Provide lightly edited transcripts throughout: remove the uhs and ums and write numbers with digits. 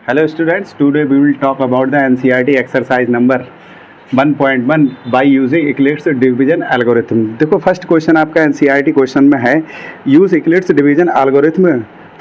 Hello students, today we will talk about the NCERT exercise number 1.1 by using Euclid's division algorithm। देखो first question आपका NCERT question में है use Euclid's division algorithm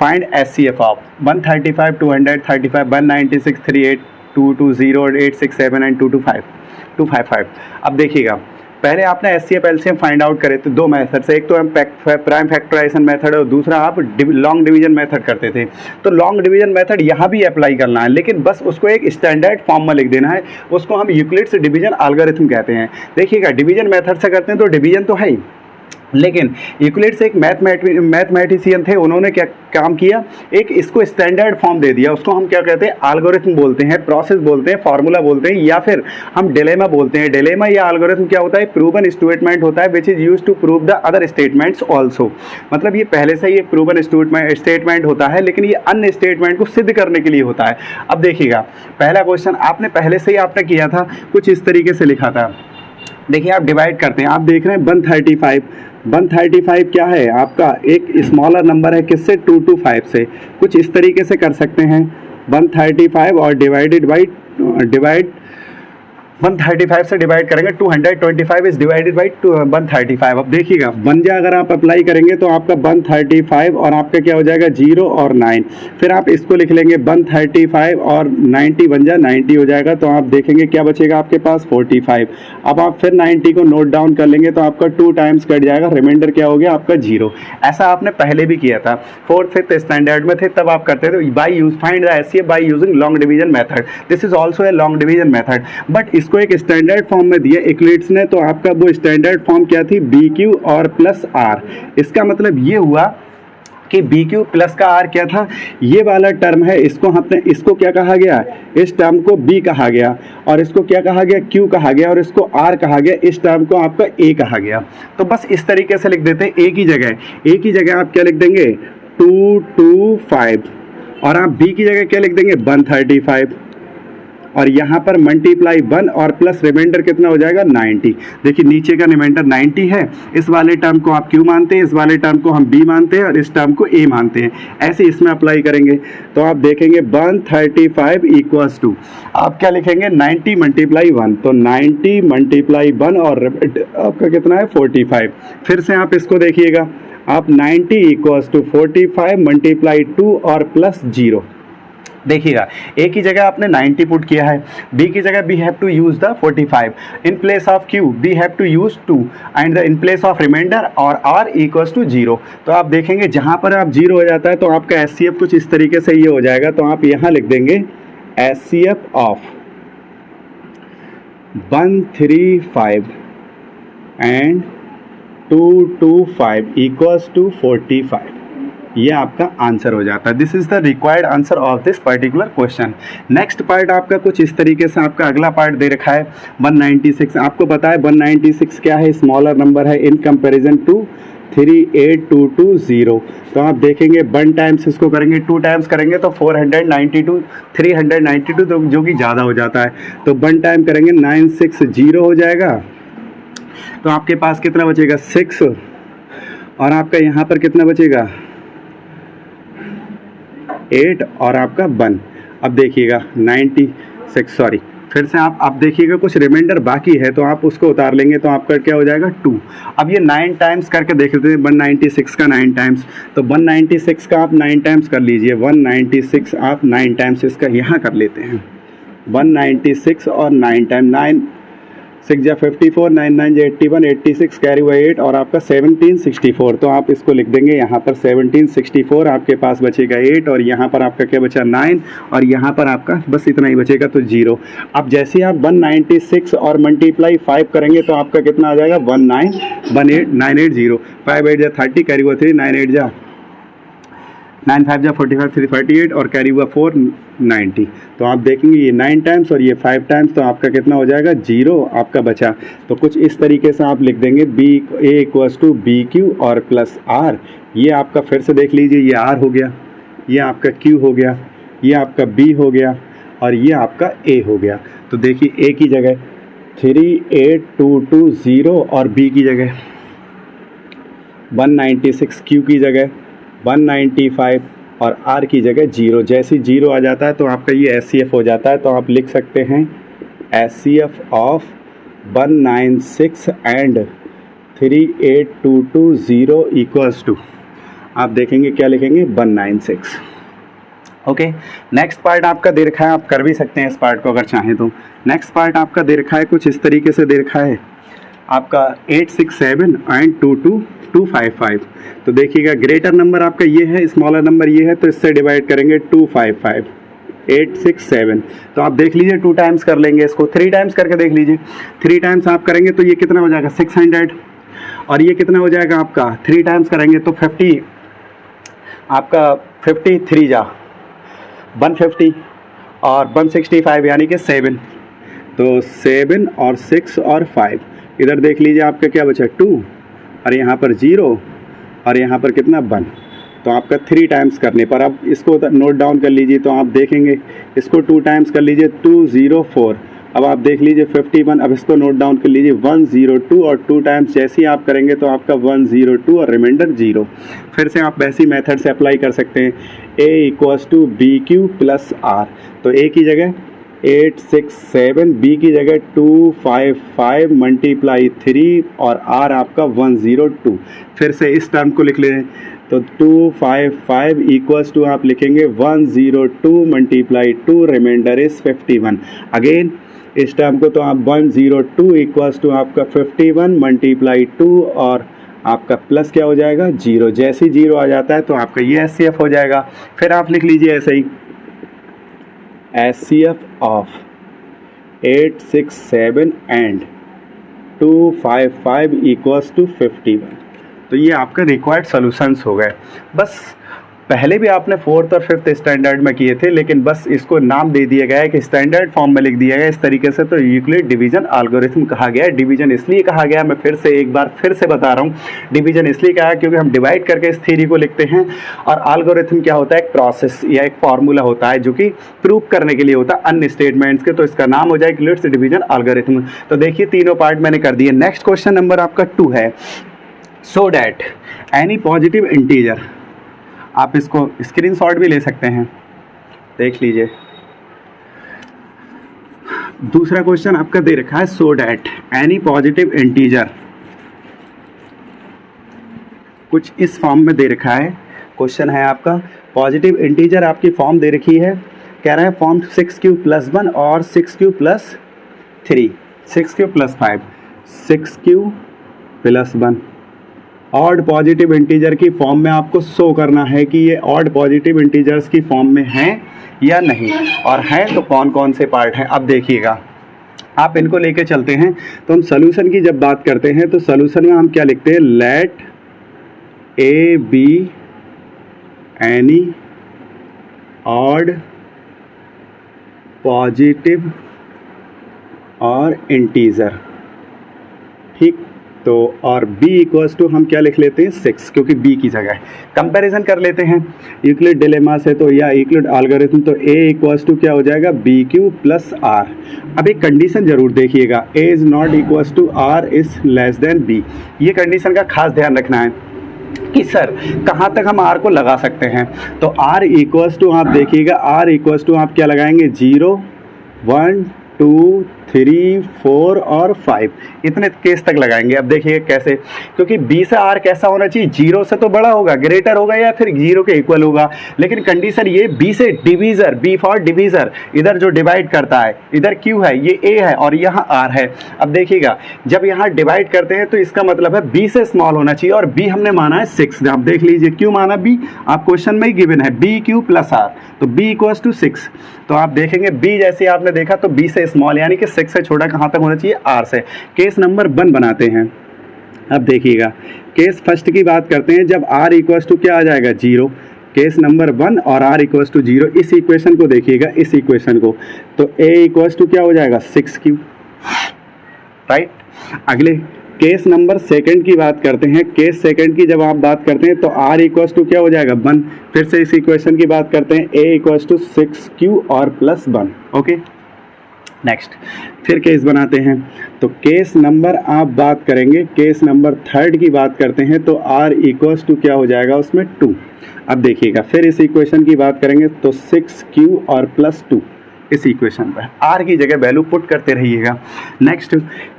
find HCF of 135, 235, 196, 38, 220, 867 and 255। अब देखिएगा पहले आपने HCF LCM find out करे थे दो मेथड से, एक तो हम प्राइम फैक्टराइजेशन मेथड और दूसरा आप लॉन्ग डिवीजन मेथड करते थे। तो लॉन्ग डिवीजन मेथड यहाँ भी अप्लाई करना है, लेकिन बस उसको एक स्टैंडर्ड फॉर्म में लिख देना है। उसको हम यूक्लिड्स डिवीजन एल्गोरिथम कहते हैं। देखिएगा डिवीजन मेथड से करते हैं तो डिवीजन तो है ही, लेकिन यूक्लिड्स एक मैथमेटिशियन थे, उन्होंने क्या काम किया, एक इसको स्टैंडर्ड फॉर्म दे दिया। उसको हम क्या कहते हैं, एल्गोरिथम बोलते हैं, प्रोसेस बोलते हैं, फार्मूला बोलते हैं, या फिर हम डिलेमा बोलते हैं। डिलेमा या एल्गोरिथम क्या होता है, प्रूवन स्टेटमेंट होता है which is used to prove the other statements also. मतलब ये पहले से ही एक प्रूवन स्टेटमेंट होता है, लेकिन ये अन्य स्टेटमेंट को सिद्ध करने के लिए होता है। अब देखिएगा पहला क्वेश्चन आपने पहले से ही आपने किया था, कुछ इस तरीके से लिखा था। देखिए आप डिवाइड करते हैं, आप देख रहे हैं 135 क्या है आपका, एक स्मॉलर नंबर है किससे, 2 to 5 से। कुछ इस तरीके से कर सकते हैं 135 और डिवाइड 135 से डिवाइड करेंगे 225 इज डिवाइडेड बाई 135। अब देखिएगा बंजा अगर आप अप्लाई करेंगे तो आपका 135 और आपका क्या हो जाएगा 0 और 9। फिर आप इसको लिख लेंगे 135 और 90 बन जा 90 हो जाएगा। तो आप देखेंगे क्या बचेगा आपके पास 45। अब आप फिर 90 को नोट डाउन कर लेंगे तो आपका 2 टाइम्स कट जाएगा, रिमाइंडर क्या हो गया आपका 0। ऐसा आपने पहले भी किया था, 4th 5th स्टैंडर्ड में थे, तब आप करते थे by use find the HCF by using long division method. This is also a long division method, but इसको एक स्टैंडर्ड फॉर्म में दिया यूक्लिड्स ने। तो आपका वो स्टैंडर्ड फॉर्म क्या थी, BQ और प्लस R। इसका मतलब ये हुआ कि BQ प्लस का R क्या था, ये वाला टर्म है, इसको हमने इसको क्या कहा गया, इस टर्म को B कहा गया, और इसको क्या कहा गया Q कहा गया, और इसको R कहा गया, इस टर्म को आपका A कहा गया। तो बस इस तरीके से लिख देते हैं, एक ही जगह आप क्या लिख देंगे 225, और आप B की जगह क्या लिख देंगे 135, और यहाँ पर मल्टीप्लाई 1 और प्लस रिमाइंडर कितना हो जाएगा 90। देखिए नीचे का रिमाइंडर 90 है, इस वाले टर्म को आप Q मानते हैं, इस वाले टर्म को हम B मानते हैं, और इस टर्म को A मानते हैं। ऐसे इसमें अप्लाई करेंगे तो आप देखेंगे 135 इक्वल्स टू आप क्या लिखेंगे 90 मल्टीप्लाई 1, तो 90 मल्टीप्लाई 1 और आपका कितना है 45। फिर से आप इसको देखिएगा, आप 90 इक्वल्स टू 45 मल्टीप्लाई 2 और प्लस 0। देखिएगा एक ही जगह आपने 90 पुट किया है, B की जगह we have to use the 45, in place of Q we have to use 2 and in place of remainder और R इक्वल्स टू 0। तो आप देखेंगे जहां पर आप 0 हो जाता है तो आपका HCF कुछ इस तरीके से ये हो जाएगा। तो आप यहां लिख देंगे HCF of 135 and 225 equals to 45। ये आपका आंसर हो जाता है। This is the required answer of this particular question. Next part आपका कुछ इस तरीके से, आपका अगला पार्ट दे रखा है 196। आपको पता है 196 क्या है, स्मॉलर नंबर है इन कंपैरिजन टू 38220। तो आप देखेंगे 1 टाइम्स इसको करेंगे, 2 टाइम्स करेंगे तो 492 392 जो कि ज़्यादा हो जाता है। तो 1 टाइम करेंगे 960 हो जाएगा। तो आपके पास कितना बचेगा 6, और आपका यहाँ पर कितना बचेगा 8 और आपका 1। अब देखिएगा 96, सॉरी फिर से आप देखिएगा कुछ रिमाइंडर बाकी है तो आप उसको उतार लेंगे तो आपका क्या हो जाएगा 2। अब ये 9 टाइम्स करके देख लेते हैं 196 का 9 टाइम्स। तो 196 का आप 9 टाइम्स कर लीजिए, 196 आप 9 टाइम्स इसका यहाँ कर लेते हैं। 196 और 9 टाइम 9 6 जा 54, 9 9 जा 81, 86 कैरी हुआ 8 और आपका 1764। तो आप इसको लिख देंगे यहाँ पर 1764, आपके पास बचेगा 8 और यहाँ पर आपका क्या बचा 9 और यहाँ पर आपका बस इतना ही बचेगा तो 0। अब जैसे आप 196 और मल्टीप्लाई 5 करेंगे तो आपका कितना आ जाएगा 1918980, 5 8 जा 30 कैरी हुआ 3, 9 8 जा 9 5 जा 45, 3 38 और कैरी हुआ 4 90। तो आप देखेंगे ये 9 टाइम्स और ये 5 टाइम्स, तो आपका कितना हो जाएगा 0 आपका बचा। तो कुछ इस तरीके से आप लिख देंगे A इक्वल्स टू BQ और प्लस R। ये आपका फिर से देख लीजिए, ये R हो गया, ये आपका Q हो गया, ये आपका B हो गया और ये आपका A हो गया। तो देखिए A की जगह 38220 और B की जगह 196, Q की जगह 195 और आर की जगह 0। जैसे 0 आ जाता है तो आपका ये SCF हो जाता है। तो आप लिख सकते हैं SCF of 196 and 38220 equals to, आप देखेंगे क्या लिखेंगे 196। ओके, नेक्स्ट पार्ट आपका दे रखा है, आप कर भी सकते हैं इस पार्ट को अगर चाहें तो। नेक्स्ट पार्ट आपका दे रखा है कुछ इस तरीके से दे रखा है आपका 867 एंड 22255। तो देखिएगा ग्रेटर नंबर आपका ये है, स्मॉलर नंबर ये है, तो इससे डिवाइड करेंगे 255 867। तो आप देख लीजिए 2 टाइम्स कर लेंगे इसको, 3 टाइम्स करके देख लीजिए। 3 टाइम्स आप करेंगे तो ये कितना हो जाएगा 600, और ये कितना हो जाएगा आपका 3 टाइम्स करेंगे तो 50 आपका 53 जा 150 और 165 यानी कि 7। तो 7 और 6 और 5, इधर देख लीजिए आपका क्या बचा 2, और यहाँ पर 0 और यहाँ पर कितना 1। तो आपका 3 टाइम्स करने पर, अब इसको नोट डाउन कर लीजिए। तो आप देखेंगे इसको 2 टाइम्स कर लीजिए 204। अब आप देख लीजिए 51, अब इसको नोट डाउन कर लीजिए 102, और 2 टाइम्स जैसे ही आप करेंगे तो आपका 102 और रिमाइंडर 0। फिर से आप वैसी मेथड से अप्लाई कर सकते हैं, A equals to BQ plus R। तो A की जगह 867, B की जगह 255 मल्टीप्लाई 3 और R आपका 102। फिर से इस टर्म को लिख लें तो 255 इक्वल्स टू आप लिखेंगे 102 मल्टीप्लाई 2, रिमाइंडर इज 51। अगेन इस टर्म को तो आप 102 इक्वल्स टू आपका 51 मल्टीप्लाई 2 और आपका प्लस क्या हो जाएगा 0। जैसे ही 0 आ जाता है तो आपका ये SCF हो जाएगा। फिर आप लिख लीजिए ऐसे ही SCF of 867 and 255 equals to 51। तो ये आपका रिक्वायर्ड सॉल्यूशंस हो गए। बस पहले भी आपने 4th और 5th स्टैंडर्ड में किए थे, लेकिन बस इसको नाम दे दिया गया है कि स्टैंडर्ड फॉर्म में लिख दिया गया इस तरीके से। तो यूक्लिड डिवीजन एल्गोरिथम कहा गया है। डिवीजन इसलिए कहा गया, मैं फिर से एक बार फिर से बता रहा हूँ, डिवीजन इसलिए कहा है क्योंकि हम डिवाइड करके इस थ्योरी को लिखते हैं, और एल्गोरिथम क्या होता है एक प्रोसेस या एक फार्मूला होता है जो कि प्रूव करने के लिए होता है अन्य स्टेटमेंट्स के। तो इसका नाम हो जाए यूक्लिड डिवीजन एल्गोरिथम। तो देखिए तीनों पार्ट मैंने कर दिए। नेक्स्ट क्वेश्चन नंबर आपका 2 है, so that any positive integer, आप इसको स्क्रीनशॉट भी ले सकते हैं, देख लीजिए। दूसरा क्वेश्चन आपका दे रखा है so that any positive integer, कुछ इस फॉर्म में दे रखा है। क्वेश्चन है आपका पॉजिटिव इंटीजर आपकी फॉर्म दे रखी है, कह रहा है फॉर्म 6q + 1 और 6q + 3, 6q + 5, 6q + 1 odd positive integer की फॉर्म में आपको शो करना है कि ये ऑड पॉजिटिव इंटीजर्स की फॉर्म में हैं या नहीं, और हैं तो कौन कौन से पार्ट हैं। अब देखिएगा आप इनको लेके चलते हैं। तो हम सोल्यूशन की जब बात करते हैं तो सोल्यूशन में हम क्या लिखते हैं, let a be any odd positive और इंटीजर, ठीक। तो और b इक्वल्स टू हम क्या लिख लेते हैं 6, क्योंकि b की जगह। कंपैरिजन कर लेते हैं यूक्लिड डिलेमा से तो या यूक्लिड एल्गोरिथम, तो a इक्वल्स टू क्या हो जाएगा BQ + R। अब एक कंडीशन जरूर देखिएगा, a is not equals to R is less than b। ये कंडीशन का खास ध्यान रखना है कि सर कहाँ तक हम R को लगा सकते हैं। तो R इक्वल्स टू आप देखिएगा, R इक्वल्स टू आप क्या लगाएंगे 0 1 2 3 4 और 5, इतने केस तक लगाएंगे। अब देखिए कैसे, क्योंकि b से r कैसा होना चाहिए, 0 से तो बड़ा होगा, ग्रेटर होगा या फिर 0 के इक्वल होगा। लेकिन कंडीशन ये b से डिवीजर, b फॉर डिवीजर, इधर जो डिवाइड करता है इधर q है, ये a है और यहाँ r है। अब देखिएगा जब यहाँ डिवाइड करते हैं तो इसका मतलब है b से स्मॉल होना चाहिए, और b हमने माना है 6। आप देख लीजिए क्यों माना b, आप क्वेश्चन में ही गिवन है BQ + R, तो b इक्वल्स टू 6। तो आप देखेंगे b जैसे आपने देखा तो b से स्मॉल यानी कि 6 से छोटा कहाँ तक होना चाहिए r से। केस नंबर 1 बनाते हैं। अब देखिएगा केस फर्स्ट की बात करते हैं, जब r इक्वल्स टू क्या आ जाएगा 0, केस नंबर 1 और r इक्वल्स टू 0। इस इक्वेशन को देखिएगा, इस इक्वेशन को, तो a इक्वल्स टू क्या हो जाएगा 6q, राइट। अगले केस नंबर 2 की बात करते हैं। केस 2 की जब आप बात करते हैं तो r इक्वल्स टू क्या हो जाएगा 1। फिर से इस इक्वेशन की बात करते हैं, a इक्वल्स टू 6q और +1, ओके। नेक्स्ट फिर केस बनाते हैं। तो केस नंबर आप बात करेंगे, केस नंबर थर्ड की बात करते हैं तो r इक्वल्स टू क्या हो जाएगा उसमें 2। अब देखिएगा फिर इस इक्वेशन की बात करेंगे तो 6q और प्लस 2 इस इक्वेशन पर r की जगह वैल्यू पुट करते रहिएगा। नेक्स्ट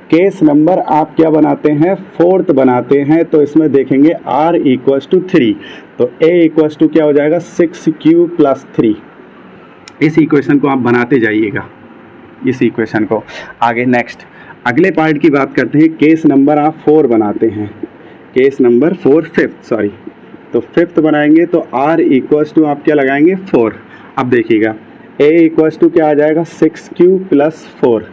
केस नंबर आप क्या बनाते हैं, फोर्थ बनाते हैं। तो इसमें देखेंगे r इक्वल्स टू 3, तो a इक्वल्स टू क्या हो जाएगा 6q प्लस 3। इस इक्वेशन को आप बनाते जाइएगा, इस इक्वेशन को आगे। नेक्स्ट अगले पार्ट की बात करते हैं, केस नंबर आप 4 बनाते हैं, केस नंबर 4 फिफ्थ सॉरी, तो फिफ्थ बनाएंगे तो r इक्वल्स टू आप क्या लगाएंगे 4। अब देखिएगा a इक्वल्स टू क्या आ जाएगा 6q plus 4।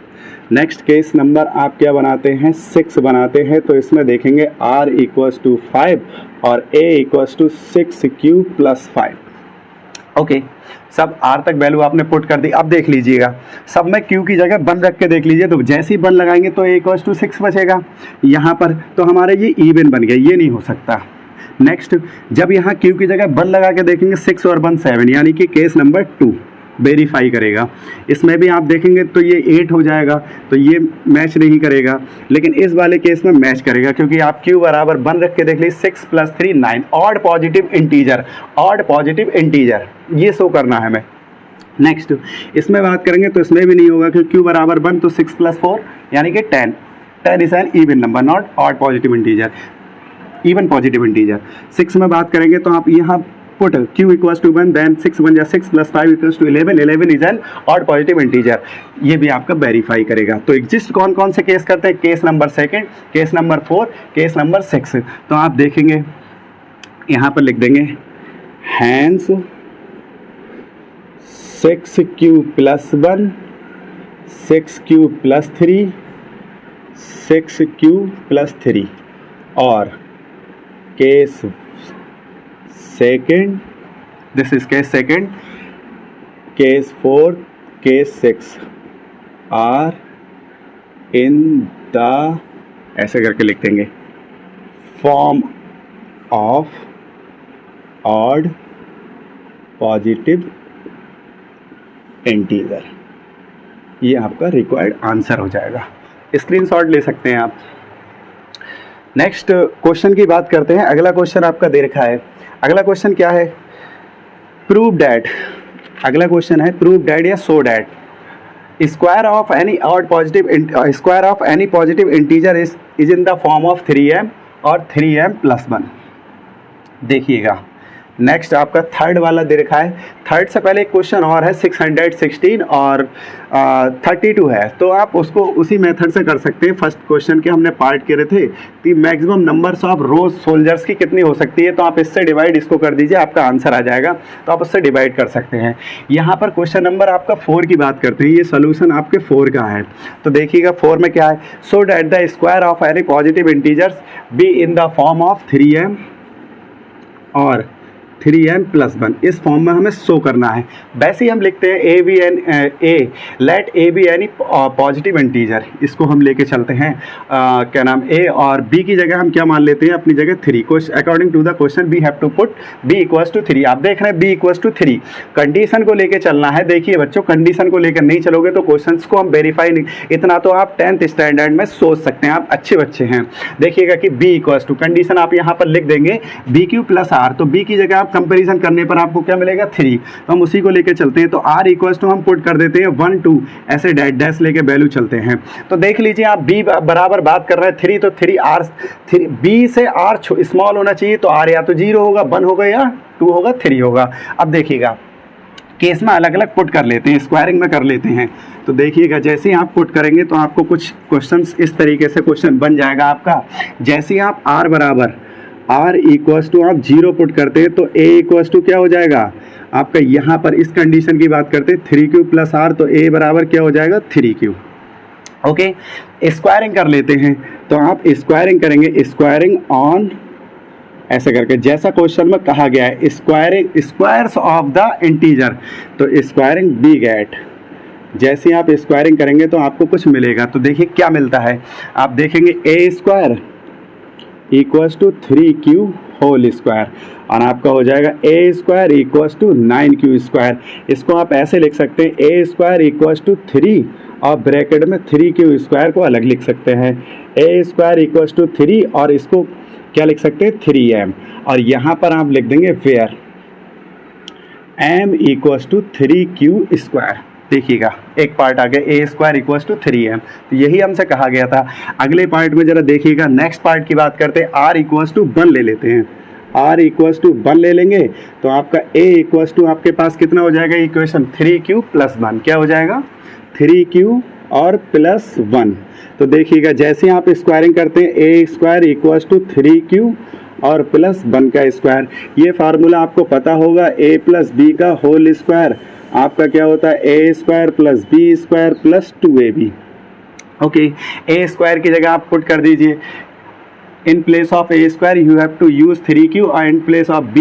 Next case number आप क्या बनाते हैं 6 बनाते हैं, तो इसमें देखेंगे r इक्वल्स टू 5 और a equals to 6q plus 5। Okay सब r तक वैल्यू आपने पुट कर दी। अब देख लीजिएगा सब में q की जगह 1 रख के देख लीजिए, तो जैसे ही 1 लगाएंगे तो a इक्वल्स टू 6 बचेगा यहाँ पर, तो हमारे ये इवन बन गया, ये नहीं हो सकता। नेक्स्ट जब यहाँ q की जगह 1 लगा के देखेंगे 6 और 1 7, यानी कि केस नंबर 2 वेरीफाई करेगा। इसमें भी आप देखेंगे तो ये 8 हो जाएगा, तो ये मैच नहीं करेगा, लेकिन इस वाले केस में मैच करेगा क्योंकि आप q बराबर 1 रख के देख लीजिए 6 plus 3 9, odd positive integer, odd positive integer ये शो करना है हमें। नेक्स्ट इसमें बात करेंगे तो इसमें भी नहीं होगा क्योंकि q बराबर 1, तो 6 प्लस 4 यानी कि 10, 10 is an even number not odd positive integer, even positive integer. 6 में बात करेंगे तो आप यहाँ put q equals to 1, then 6 1 जा 6 plus 5 equals to 11, 11 is an odd positive integer, ये भी आपका वेरीफाई करेगा। तो एग्जिस्ट कौन कौन से केस करते हैं, case number 2, case number 4, case number 6। तो आप देखेंगे यहाँ पर लिख देंगे hence 6q plus 1, 6q plus 3, 6q plus 3, और case second, this is case second, case 4, case 6 are in the, ऐसे करके लिख देंगे, form of odd positive integer. ये आपका रिक्वायर्ड आंसर हो जाएगा, स्क्रीनशॉट ले सकते हैं आप। नेक्स्ट क्वेश्चन की बात करते हैं। अगला क्वेश्चन आपका दे रखा है, अगला क्वेश्चन क्या है, प्रूव डैट, अगला क्वेश्चन है प्रूव डैट या show that square of any odd positive, square of any positive integer is in the form of 3m और 3m प्लस 1। देखिएगा नेक्स्ट आपका थर्ड वाला दे रखा है। थर्ड से पहले एक क्वेश्चन और है 616 और 32 है, तो आप उसको उसी मेथड से कर सकते हैं। फर्स्ट क्वेश्चन के हमने पार्ट करे थे कि maximum numbers of rose soldiers की कितनी हो सकती है, तो आप इससे डिवाइड इसको कर दीजिए, आपका आंसर आ जाएगा, तो आप उससे डिवाइड कर सकते हैं। यहाँ पर क्वेश्चन नंबर आपका 4 की बात करते हैं, ये सोल्यूशन आपके 4 का है। तो देखिएगा 4 में क्या है, so that the square of any positive integers be in the form of 3m और 3m प्लस 1, इस फॉर्म में हमें शो करना है। वैसे ही हम लिखते हैं a be an a, let a be any positive integer, इसको हम लेके चलते हैं क्या नाम ए, और बी की जगह हम क्या मान लेते हैं अपनी जगह 3। According to the question we have to put b equals to 3। आप देख रहे हैं बी इक्वल्स टू 3, कंडीशन को लेके चलना है। देखिए बच्चों कंडीशन को लेकर नहीं चलोगे तो क्वेश्चन को हम वेरीफाई नहीं, इतना तो आप 10th स्टैंडर्ड में सोच सकते हैं, आप अच्छे बच्चे हैं। देखिएगा कि बी इक्वल्स टू, कंडीशन आप यहाँ पर लिख देंगे बी क्यू प्लस आर, तो बी की जगह कंपैरिजन करने पर आपको क्या मिलेगा 3, तो हम उसी को लेके चलते हैं। तो r इक्वल्स टू हम पुट कर देते हैं 1 2, ऐसे डैश डैश लेके वैल्यू चलते हैं। तो देख लीजिए आप b बराबर बात कर रहे हैं 3, तो 3 r 3 b से r स्मॉल होना चाहिए, तो r या तो 0 होगा, 1 होगा या 2 होगा, 3 होगा। अब देखिएगा केस में अलग अलग पुट कर लेते हैं, स्क्वायरिंग में कर लेते हैं। तो देखिएगा जैसे ही आप पुट करेंगे तो आपको कुछ क्वेश्चंस इस तरीके से क्वेश्चन बन जाएगा आपका। जैसे ही आप r बराबर r इक्वल्स टू आप 0 पुट करते हैं तो a इक्वल्स टू क्या हो जाएगा आपका, यहाँ पर इस कंडीशन की बात करते हैं 3q प्लस r, तो a बराबर क्या हो जाएगा 3q। ओके स्क्वायरिंग कर लेते हैं, तो आप स्क्वायरिंग करेंगे, स्क्वायरिंग ऑन ऐसे करके, जैसा क्वेश्चन में कहा गया है squaring squares of the integer, तो स्क्वायरिंग बी गेट। जैसे आप स्क्वायरिंग करेंगे तो आपको कुछ मिलेगा। तो देखिए क्या मिलता है, आप देखेंगे a square equals to 3q whole square, और आपका हो जाएगा ए स्क्वायर इक्वल्स टू 9q²। इसको आप ऐसे लिख सकते हैं ए स्क्वायर इक्वल्स टू 3 और ब्रैकेट में 3q² को अलग लिख सकते हैं। ए स्क्वायर इक्वल्स टू 3 और इसको क्या लिख सकते हैं 3m, और यहाँ पर आप लिख देंगे where m equals to 3q²। देखिएगा एक पार्ट आ गया ए स्क्वायर इक्वल्स टू 3m, तो यही हमसे कहा गया था। अगले पार्ट में जरा देखिएगा, नेक्स्ट पार्ट की बात करते हैं। r इक्वल्स टू 1 ले लेते हैं, r इक्वल्स टू 1 ले लेंगे तो आपका a इक्वल्स टू आपके पास कितना हो जाएगा इक्वेशन 3q + 1, क्या हो जाएगा 3q और +1। तो देखिएगा जैसे आप स्क्वायरिंग करते हैं ए स्क्वायर इक्वल्स टू 3q और +1 का स्क्वायर, ये फार्मूला आपको पता होगा a + b का होल स्क्वायर आपका क्या होता है A square + b square + 2ab। Okay, A square की जगह आप पुट कर दीजिए, in place of a square you have to use 3q and in place of b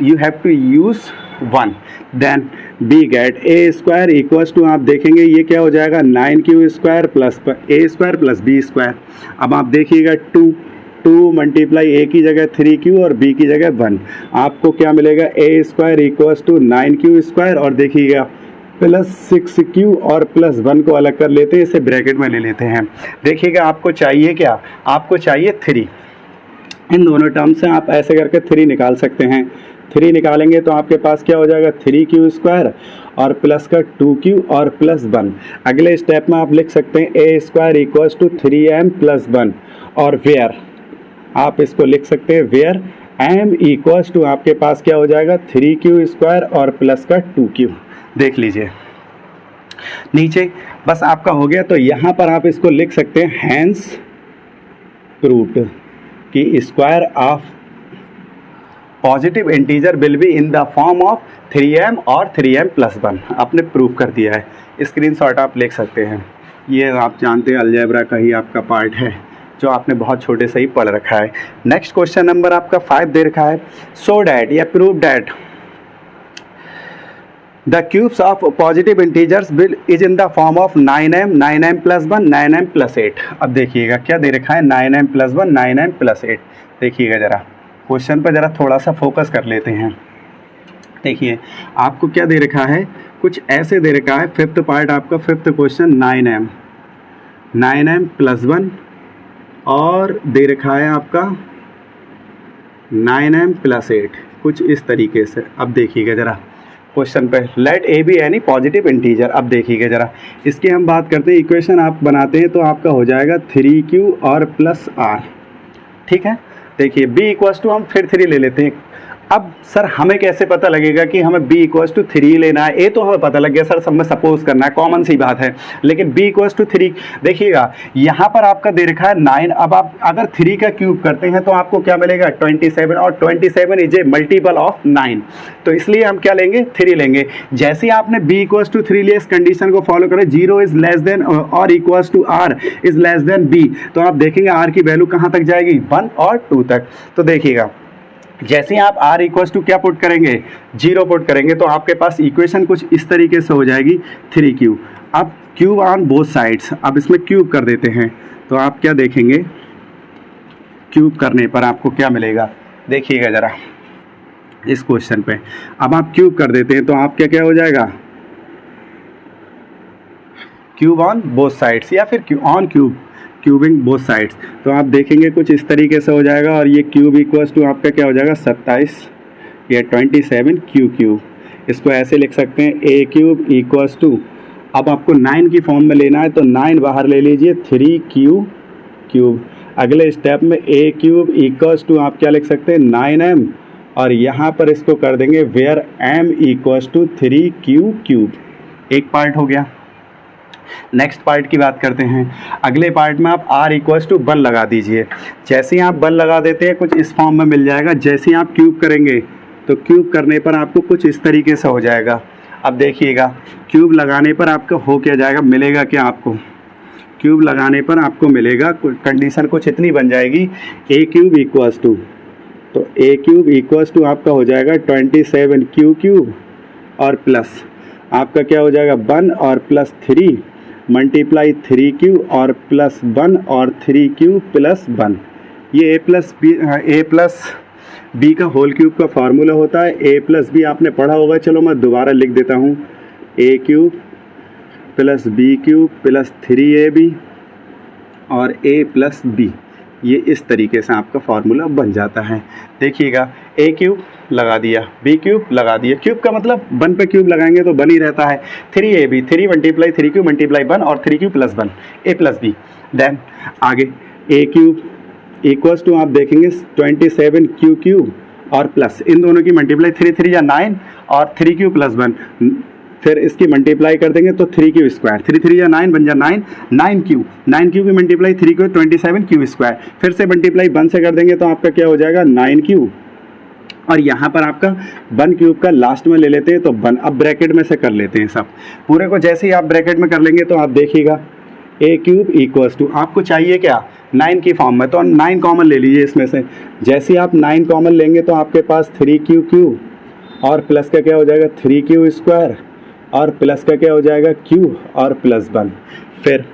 you have to use 1, then b get a square equals to आप देखेंगे ये क्या हो जाएगा 9q² + a square + b square. अब आप देखिएगा 2 multiply a की जगह 3q और b की जगह 1, आपको क्या मिलेगा a square equals to 9q² और देखिएगा +6q और +1 को अलग कर लेते हैं, इसे ब्रैकेट में ले लेते हैं। देखिएगा आपको चाहिए क्या, आपको चाहिए 3। इन दोनों टर्म से आप ऐसे करके 3 निकाल सकते हैं। 3 निकालेंगे तो आपके पास क्या हो जाएगा 3q² और प्लस का 2q और +1। अगले स्टेप में आप लिख सकते हैं ए स्क्वायर इक्वल्स टू 3m + 1 और वेयर आप इसको लिख सकते हैं वेयर m इक्वल्स टू आपके पास क्या हो जाएगा 3q² और प्लस का 2q। देख लीजिए नीचे बस आपका हो गया। तो यहाँ पर आप इसको लिख सकते हैं हैंस प्रूव्ड कि square of positive integer will be in the form of 3m और 3m + 1। आपने प्रूव कर दिया है, स्क्रीनशॉट आप लिख सकते हैं। ये आप जानते हैं अलजेब्रा का ही आपका पार्ट है जो आपने बहुत छोटे से ही पढ़ रखा है। नेक्स्ट क्वेश्चन नंबर आपका 5 दे रखा है, सो डैट या prove that the cubes of positive integers will is in the form of 9m, 9m + 1, 9m + 8। अब देखिएगा क्या दे रखा है 9m + 1, 9m + 8। देखिएगा ज़रा क्वेश्चन पर ज़रा थोड़ा सा फोकस कर लेते हैं। देखिए आपको क्या दे रखा है, कुछ ऐसे दे रखा है। 5th पार्ट आपका 5th क्वेश्चन 9m, 9m + 1 और दे रखा है आपका 9m + 8, कुछ इस तरीके से। अब देखिएगा ज़रा क्वेश्चन पे, let a be any positive integer. अब देखिएगा ज़रा इसकी हम बात करते हैं, इक्वेशन आप बनाते हैं तो आपका हो जाएगा 3q और +r। ठीक है, देखिए b इक्वल्स टू हम फिर 3 ले लेते हैं। अब सर हमें कैसे पता लगेगा कि हमें b इक्वल्स टू 3 लेना है, ये तो हमें पता लग गया सर, सब में सपोज करना है, कॉमन सी बात है। लेकिन b इक्वल्स टू 3 देखिएगा यहाँ पर आपका दे रखा है 9। अब आप अगर 3 का क्यूब करते हैं तो आपको क्या मिलेगा 27, और 27 इज ए मल्टीपल ऑफ 9, तो इसलिए हम क्या लेंगे 3 लेंगे। जैसे ही आपने b इक्वल्स टू 3 लिया, इस कंडीशन को फॉलो करें, 0 इज लेस देन और equals to r is less than b, तो आप देखेंगे r की वैल्यू कहाँ तक जाएगी 1 और 2 तक। तो देखिएगा जैसे ही आप r इक्वल्स टू क्या पुट करेंगे 0 पुट करेंगे तो आपके पास इक्वेशन कुछ इस तरीके से हो जाएगी 3q। अब क्यूब ऑन बोथ साइड्स, अब इसमें क्यूब कर देते हैं तो आप क्या देखेंगे, क्यूब करने पर आपको क्या मिलेगा, देखिएगा ज़रा इस क्वेश्चन पे। अब आप क्यूब कर देते हैं तो आप क्या क्या हो जाएगा, क्यूब ऑन बोथ साइड्स या फिर on cube, cubing both sides. तो आप देखेंगे कुछ इस तरीके से हो जाएगा, और ये क्यूब इक्वल्स टू आपका क्या हो जाएगा 27, ये 27 क्यूब। इसको ऐसे लिख सकते हैं a क्यूब इक्वल्स टू, अब आपको 9 की फॉर्म में लेना है तो 9 बाहर ले लीजिए 3q क्यूब। अगले स्टेप में a क्यूब इक्वल्स टू आप क्या लिख सकते हैं 9m, और यहाँ पर इसको कर देंगे where m equals to 3q cube. एक पार्ट हो गया। नेक्स्ट पार्ट की बात करते हैं। अगले पार्ट में आप r इक्वल्स टू 1 लगा दीजिए। जैसे ही आप 1 लगा देते हैं कुछ इस फॉर्म में मिल जाएगा। जैसे ही आप क्यूब करेंगे तो क्यूब करने पर आपको कुछ इस तरीके से हो जाएगा। अब देखिएगा क्यूब लगाने पर आपका हो क्या जाएगा, मिलेगा क्या आपको, क्यूब लगाने पर आपको मिलेगा, कंडीशन कुछ इतनी बन जाएगी a क्यूब इक्वल्स टू, तो a क्यूब इक्वल्स टू आपका हो जाएगा 27 क्यूब और प्लस आपका क्या हो जाएगा 1 और +3 मल्टीप्लाई 3q और +1 और 3q + 1। ये a प्लस बी का होल क्यूब का फार्मूला होता है ए प्लस बी, आपने पढ़ा होगा, चलो मैं दोबारा लिख देता हूँ, A cube plus B cube plus 3ab और ए प्लस बी, ये इस तरीके से आपका फार्मूला बन जाता है। देखिएगा, ए क्यूब लगा दिया, बी क्यूब लगा दिया, क्यूब का मतलब 1 पे क्यूब लगाएंगे तो 1 ही रहता है, 3ab 3 मल्टीप्लाई 3 क्यूब मल्टीप्लाई 1 और 3 क्यूब प्लस 1 ए प्लस बी। देन आगे ए क्यूब इक्वल्स टू आप देखेंगे 27 क्यू क्यूब और प्लस इन दोनों की मल्टीप्लाई 3 3 या 9 और 3 क्यूब प्लस 1, फिर इसकी मल्टीप्लाई कर देंगे तो 3 क्यू स्क्वायर, 3 3 या 9 बन जा 9 क्यू की मल्टीप्लाई 3 क्यू 27 क्यू स्क्वायर, फिर से मल्टीप्लाई 1 से कर देंगे तो आपका क्या हो जाएगा 9 क्यू, और यहाँ पर आपका 1 क्यूब का लास्ट में ले लेते हैं तो 1, अब ब्रैकेट में से कर लेते हैं सब पूरे को। जैसे ही आप ब्रैकेट में कर लेंगे तो आप देखिएगा ए क्यूब इक्वल्स टू आपको चाहिए क्या 9 की फॉर्म में, तो 9 कॉमन ले लीजिए इसमें से। जैसे ही आप 9 कॉमन लेंगे तो आपके पास 3 क्यू क्यू और प्लस का क्या हो जाएगा 3 क्यू स्क्वायर और प्लस का क्या हो जाएगा क्यू और प्लस 1। फिर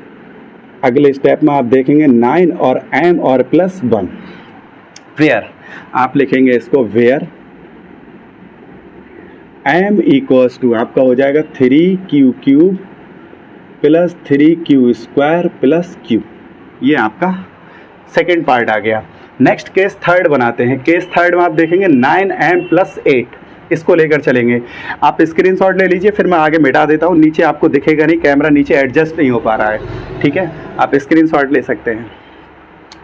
अगले स्टेप में आप देखेंगे 9 और m और प्लस 1, वेयर आप लिखेंगे इसको वेयर m इक्वल्स टू आपका हो जाएगा 3 q cube plus 3 Q square plus Q. ये आपका सेकेंड पार्ट आ गया। नेक्स्ट केस थर्ड बनाते हैं। केस थर्ड में आप देखेंगे 9m प्लस 8, इसको लेकर चलेंगे। आप स्क्रीनशॉट ले लीजिए, फिर मैं आगे मिटा देता हूँ, नीचे आपको दिखेगा नहीं, कैमरा नीचे एडजस्ट नहीं हो पा रहा है, ठीक है, आप स्क्रीनशॉट ले सकते हैं।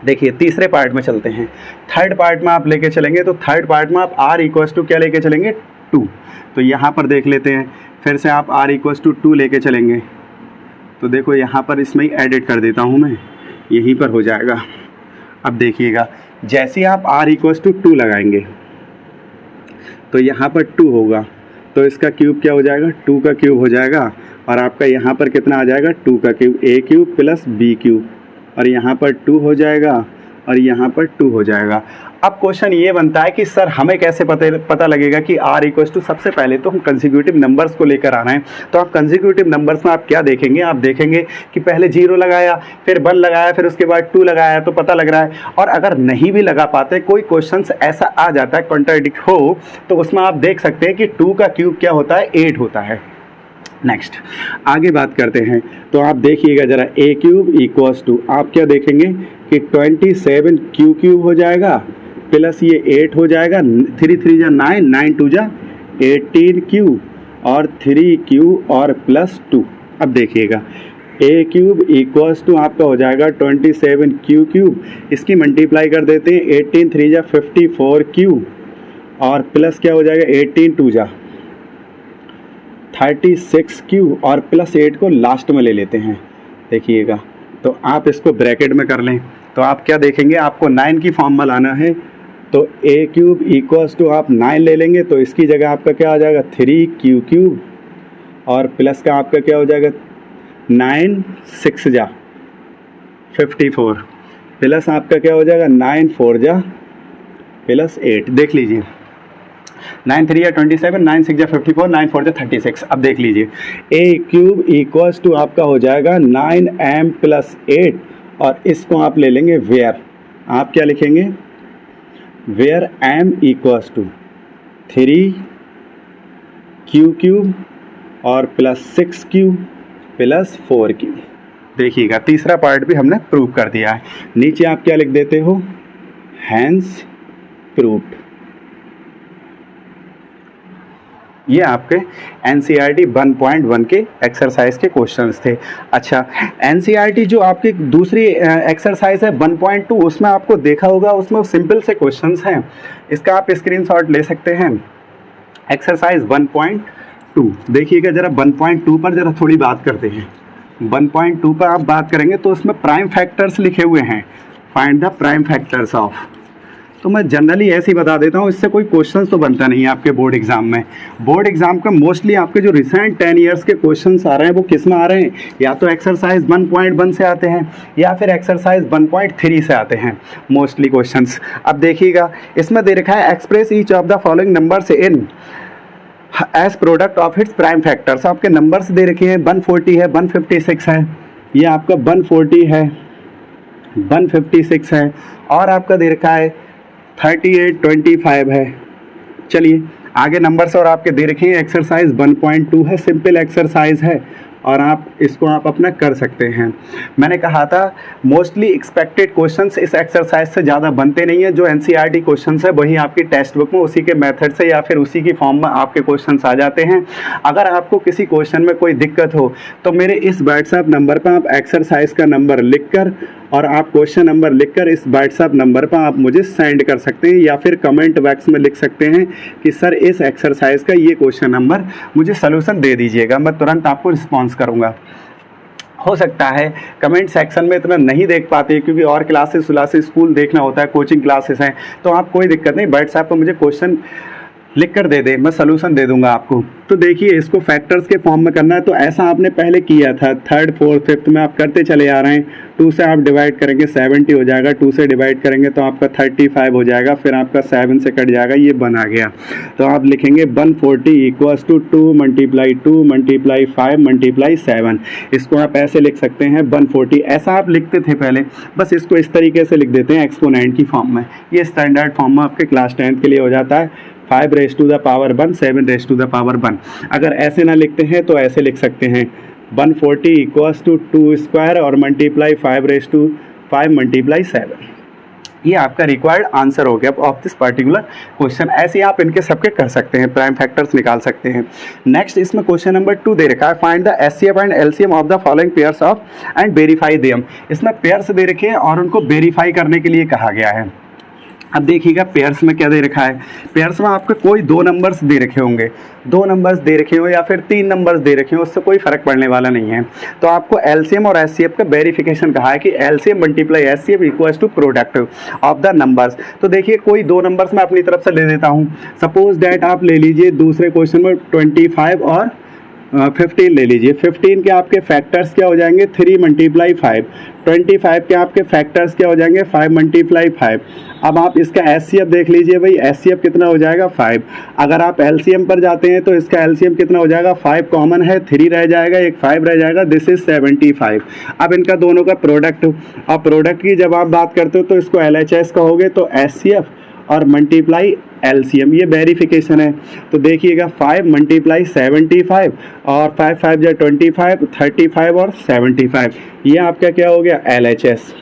देखिए तीसरे पार्ट में चलते हैं। थर्ड पार्ट में आप लेके चलेंगे तो थर्ड पार्ट में आप r इक्वल्स टू क्या लेके चलेंगे 2, तो यहाँ पर देख लेते हैं, फिर से आप r इक्वल्स टू 2 लेके चलेंगे तो देखो यहाँ पर इसमें ही एडिट कर देता हूँ मैं, यहीं पर हो जाएगा। अब देखिएगा जैसे ही आप r इक्वल्स टू 2 लगाएंगे तो यहाँ पर 2 होगा, तो इसका क्यूब क्या हो जाएगा 2 का क्यूब हो जाएगा, और आपका यहाँ पर कितना आ जाएगा 2 का क्यूब, ए क्यूब प्लस बी क्यूब, और यहाँ पर 2 हो जाएगा और यहाँ पर 2 हो जाएगा। अब क्वेश्चन ये बनता है कि सर हमें कैसे पता लगेगा कि r इक्वल्स टू, सबसे पहले तो हम कंसेक्यूटिव नंबर्स को लेकर आना है। तो आप कंसेक्यूटिव नंबर्स में आप क्या देखेंगे, आप देखेंगे कि पहले 0 लगाया, फिर 1 लगाया, फिर उसके बाद 2 लगाया, तो पता लग रहा है। और अगर नहीं भी लगा पाते, कोई क्वेश्चन ऐसा आ जाता है कॉन्ट्राडिक्ट हो, तो उसमें आप देख सकते हैं कि 2 का क्यूब क्या होता है 8 होता है। नेक्स्ट आगे बात करते हैं, तो आप देखिएगा ज़रा ए क्यूब इक्वल्स टू आप क्या देखेंगे कि 27 क्यू क्यूब हो जाएगा प्लस ये 8 हो जाएगा, 3 3 जा 9, 9 2 जा 18 क्यू और 3 क्यू और प्लस 2। अब देखिएगा ए क्यूब इक्वल्स टू आपका हो जाएगा 27 क्यू क्यूब, इसकी मल्टीप्लाई कर देते हैं, 18 3 जा 54 क्यू और प्लस क्या हो जाएगा 18 2 जा 36 क्यू और प्लस 8 को लास्ट में ले लेते हैं। देखिएगा तो आप इसको ब्रैकेट में कर लें तो आप क्या देखेंगे, आपको 9 की फॉर्म में लाना है, तो ए क्यूब इक्वल्स टू आप 9 ले लेंगे तो इसकी जगह आपका क्या आ जाएगा 3 क्यू क्यूब और प्लस का आपका क्या हो जाएगा 9 6 जा 54 प्लस आपका क्या हो जाएगा 9 4 जा प्लस 8। देख लीजिए 9 3 या 27, 9 6 या 54, 9 4 या 36। अब देख लीजिए ए क्यूब इक्वल्स टू आपका हो जाएगा 9m प्लस 8 और इसको आप ले लेंगे वेयर, आप क्या लिखेंगे where m equals to 3 q cube और प्लस 6 क्यू प्लस 4 क्यू। देखिएगा तीसरा पार्ट भी हमने प्रूव कर दिया है। नीचे आप क्या लिख देते हो, हैंस प्रूव्ड। ये आपके एनसीईआरटी 1.1 के एक्सरसाइज के क्वेश्चंस थे। अच्छा, एनसीईआरटी जो आपकी दूसरी एक्सरसाइज है 1.2, उसमें आपको देखा होगा, उसमें सिंपल से क्वेश्चंस हैं, इसका आप स्क्रीनशॉट ले सकते हैं। एक्सरसाइज 1.2 देखिएगा जरा, 1.2 पर जरा थोड़ी बात करते हैं। 1.2 पर आप बात करेंगे तो उसमें प्राइम फैक्टर्स लिखे हुए हैं, find the prime factors of. तो मैं जनरली ऐसे ही बता देता हूँ, इससे कोई क्वेश्चन तो बनता नहीं है आपके बोर्ड एग्जाम में। बोर्ड एग्जाम का मोस्टली आपके जो रिसेंट 10 ईयर्स के क्वेश्चंस आ रहे हैं वो किस में आ रहे हैं, या तो एक्सरसाइज 1.1 से आते हैं या फिर एक्सरसाइज 1.3 से आते हैं मोस्टली क्वेश्चंस। अब देखिएगा इसमें दे रखा है express each of the following numbers in as product of its prime factors. आपके नंबर्स दे रखे हैं, 140 है, 156 है, ये आपका 140 है, 156 है, और आपका दे रखा है 38 25 है। चलिए आगे नंबर्स और आपके दे रखे हैं। एक्सरसाइज 1.2 है, सिंपल एक्सरसाइज है और आप इसको अपना कर सकते हैं। मैंने कहा था मोस्टली एक्सपेक्टेड क्वेश्चंस इस एक्सरसाइज से ज़्यादा बनते नहीं है। जो एनसीईआरटी क्वेश्चंस है वही आपकी टेक्स्ट बुक में उसी के मेथड से या फिर उसी की फॉर्म में आपके क्वेश्चंस आ जाते हैं। अगर आपको किसी क्वेश्चन में कोई दिक्कत हो तो मेरे इस व्हाट्सएप नंबर पर आप एक्सरसाइज का नंबर लिखकर और आप क्वेश्चन नंबर लिखकर इस व्हाट्सएप नंबर पर आप मुझे सेंड कर सकते हैं या फिर कमेंट बॉक्स में लिख सकते हैं कि सर इस एक्सरसाइज का ये क्वेश्चन नंबर मुझे सलूशन दे दीजिएगा। मैं तुरंत आपको रिस्पॉन्स करूँगा। हो सकता है कमेंट सेक्शन में इतना नहीं देख पाते क्योंकि और क्लासेस स्कूल देखना होता है, कोचिंग क्लासेस हैं, तो आप कोई दिक्कत नहीं, व्हाट्सएप पर मुझे क्वेश्चन लिख कर दे दे, मैं सलूशन दे दूंगा आपको। तो देखिए इसको फैक्टर्स के फॉर्म में करना है, तो ऐसा आपने पहले किया था 3rd 4th 5th में आप करते चले आ रहे हैं। 2 से आप डिवाइड करेंगे 70 हो जाएगा, 2 से डिवाइड करेंगे तो आपका 35 हो जाएगा, फिर आपका 7 से कट जाएगा, ये 1 आ गया। तो आप लिखेंगे 140 इक्वल्स टू 2 × 2 × 5 × 7। इसको आप ऐसे लिख सकते हैं 140, ऐसा आप लिखते थे पहले, बस इसको इस तरीके से लिख देते हैं एक्सपोनेंट की फॉर्म में। ये स्टैंडर्ड फॉर्म में आपके क्लास 10th के लिए हो जाता है 5 raised to the power 1 7 raised to the power 1। अगर ऐसे ना लिखते हैं तो ऐसे लिख सकते हैं 140 इक्वल्स टू 2 स्क्वायर और मल्टीप्लाई 5 raised to 5 × 7। ये आपका रिक्वायर्ड आंसर हो गया ऑफ दिस पर्टिकुलर क्वेश्चन। ऐसे आप इनके सबके कर सकते हैं, प्राइम फैक्टर्स निकाल सकते हैं। नेक्स्ट इसमें क्वेश्चन नंबर 2 दे रखा है, find the HCF and LCM of the following pairs of and verify them. इसमें पेयर्स दे रखे हैं और उनको वेरीफाई करने के लिए कहा गया है। अब देखिएगा पेयर्स में क्या दे रखा है। पेयर्स में आपको कोई 2 नंबर्स दे रखे होंगे, 2 नंबर्स दे रखे हो या फिर 3 नंबर्स दे रखे हो, उससे कोई फर्क पड़ने वाला नहीं है। तो आपको एलसीएम और एचसीएफ का वेरिफिकेशन कहा है कि LCM multiply HCF equals to product of the numbers. तो देखिए कोई 2 नंबर्स मैं अपनी तरफ से ले देता हूँ। सपोज दैट आप ले लीजिए दूसरे क्वेश्चन में 25 और 15 ले लीजिए। 15 के आपके फैक्टर्स क्या हो जाएंगे 3 × 5। 25 के आपके फैक्टर्स क्या हो जाएंगे 5 × 5। अब आप इसका एचसीएफ देख लीजिए भाई, एचसीएफ कितना हो जाएगा 5। अगर आप एलसीएम पर जाते हैं तो इसका एलसीएम कितना हो जाएगा 5 कॉमन है, 3 रह जाएगा, एक 5 रह जाएगा, दिस इज 75। अब इनका दोनों का प्रोडक्ट, अब प्रोडक्ट की जब आप बात करते हो तो इसको एलएचएस कहोगे, तो एचसीएफ और मल्टीप्लाई एलसीएम, ये वेरिफिकेशन है। तो देखिएगा 5 × 75 और 5 5 या 25, 35 और 75, ये आपका क्या हो गया एलएचएस।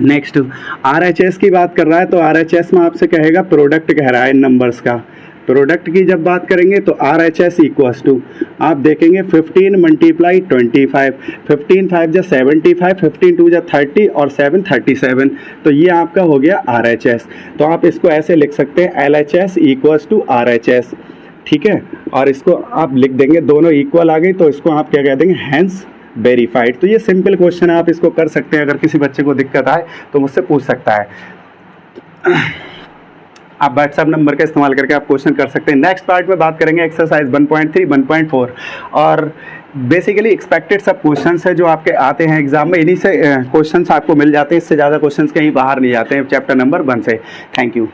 नेक्स्ट आरएचएस की बात कर रहा है, तो आरएचएस में आपसे कहेगा प्रोडक्ट कह रहा है इन नंबर्स का। प्रोडक्ट की जब बात करेंगे तो RHS इक्वल्स टू आप देखेंगे 15 × 25, 15 5 जा 75, 15 2 जा 30 और 7 37। तो ये आपका हो गया RHS। तो आप इसको ऐसे लिख सकते हैं LHS इक्वल्स टू RHS, ठीक है। और इसको आप लिख देंगे, दोनों इक्वल आ गई तो इसको आप क्या कह देंगे हैंस वेरीफाइड। तो ये सिंपल क्वेश्चन है, आप इसको कर सकते हैं। अगर किसी बच्चे को दिक्कत आए तो मुझसे पूछ सकता है। आप व्हाट्सएप नंबर का इस्तेमाल करके आप क्वेश्चन कर सकते हैं। नेक्स्ट पार्ट में बात करेंगे एक्सरसाइज 1.3 1.4 और बेसिकली एक्सपेक्टेड सब क्वेश्चंस है जो आपके आते हैं एग्जाम में, इन्हीं से क्वेश्चंस आपको मिल जाते हैं, इससे ज़्यादा क्वेश्चंस कहीं बाहर नहीं जाते हैं चैप्टर नंबर 1 से। Thank you.